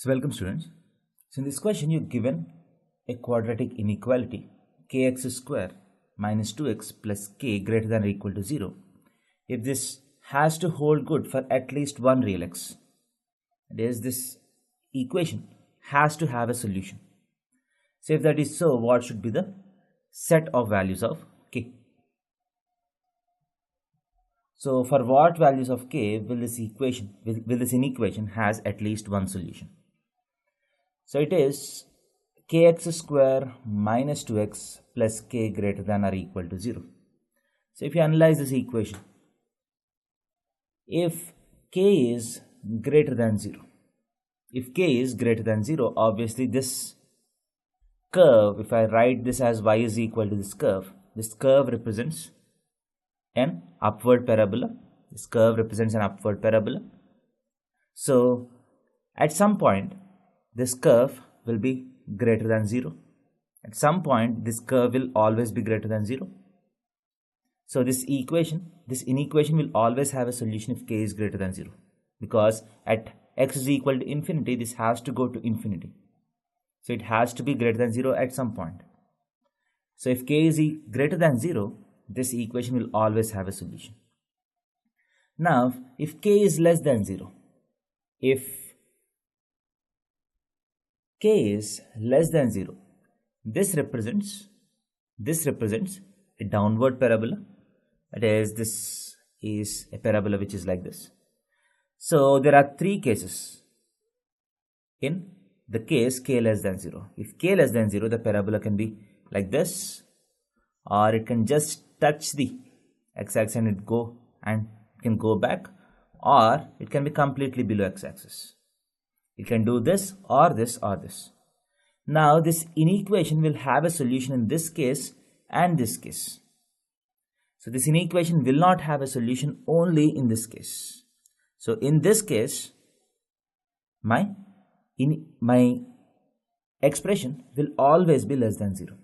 So welcome students. So in this question you're given a quadratic inequality kx square minus 2x plus k greater than or equal to 0 if this has to hold good for at least one real x. That is, this equation has to have a solution. So if that is so, what should be the set of values of k? So for what values of k will this inequation has at least one solution? So it is kx square minus 2x plus k greater than or equal to 0. So if you analyze this equation, if k is greater than 0, obviously this curve, if I write this as y is equal to this curve represents an upward parabola. So at some point this curve will be greater than 0. At some point this curve will always be greater than 0. So this inequation will always have a solution if k is greater than 0, because at x is equal to infinity this has to go to infinity. So it has to be greater than 0 at some point. So if k is greater than 0, this equation will always have a solution. Now if k is less than 0, this represents a downward parabola. That is, this is a parabola which is like this. So there are three cases in the case k less than 0. If k less than 0, the parabola can be like this, or it can just touch the x-axis and it can go back, or it can be completely below x-axis. It can do this or this or this. Now this inequation will have a solution in this case and this case. So this inequation will not have a solution only in this case. So in this case, my expression will always be less than 0.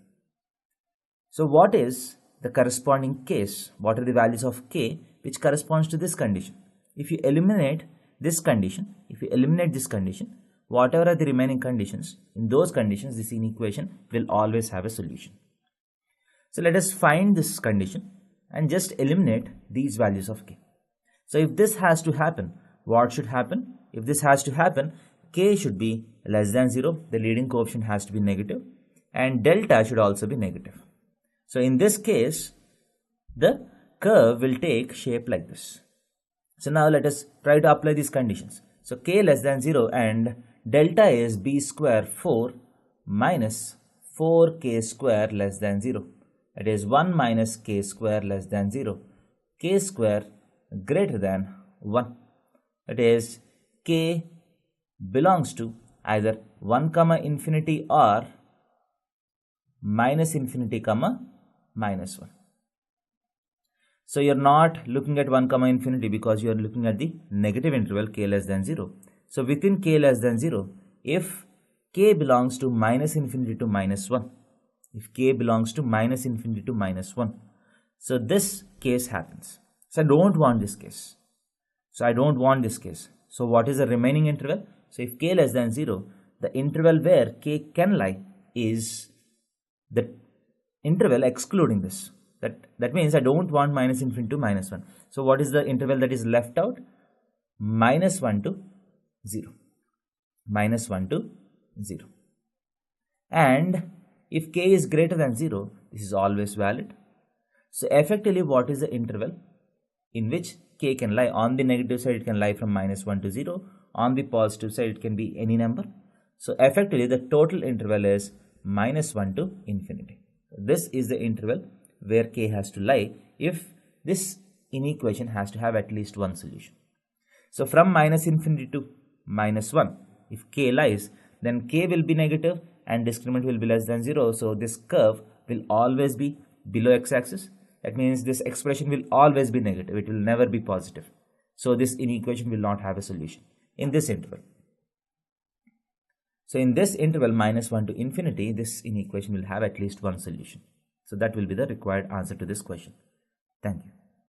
So what is the corresponding case? What are the values of k which corresponds to this condition? If you eliminate this condition, whatever are the remaining conditions, in those conditions this inequation will always have a solution. So let us find this condition and just eliminate these values of k. So if this has to happen, what should happen? If this has to happen, k should be less than 0, the leading coefficient has to be negative, and delta should also be negative. So in this case, the curve will take shape like this. So now let us try to apply these conditions. So k less than 0 and delta is b square 4 minus 4k square less than 0. That is 1 minus k square less than 0. K square greater than 1. That is, k belongs to either 1 comma infinity or minus infinity comma minus 1. So you're not looking at 1 comma infinity because you're looking at the negative interval k less than 0. So within k less than 0, if k belongs to minus infinity to minus 1, so this case happens. So I don't want this case. So what is the remaining interval? So if k less than 0, the interval where k can lie is the interval excluding this. That means I don't want minus infinity to minus 1. So what is the interval that is left out? Minus 1 to 0. And if k is greater than 0, this is always valid. So effectively, what is the interval in which k can lie? On the negative side, it can lie from minus 1 to 0. On the positive side, it can be any number. So effectively, the total interval is minus 1 to infinity. This is the interval where k has to lie if this inequation has to have at least one solution. So from minus infinity to minus 1, if k lies, then k will be negative and discriminant will be less than 0. So this curve will always be below x-axis. That means this expression will always be negative. It will never be positive. So this inequation will not have a solution in this interval. So in this interval minus 1 to infinity, this inequation will have at least one solution. So that will be the required answer to this question. Thank you.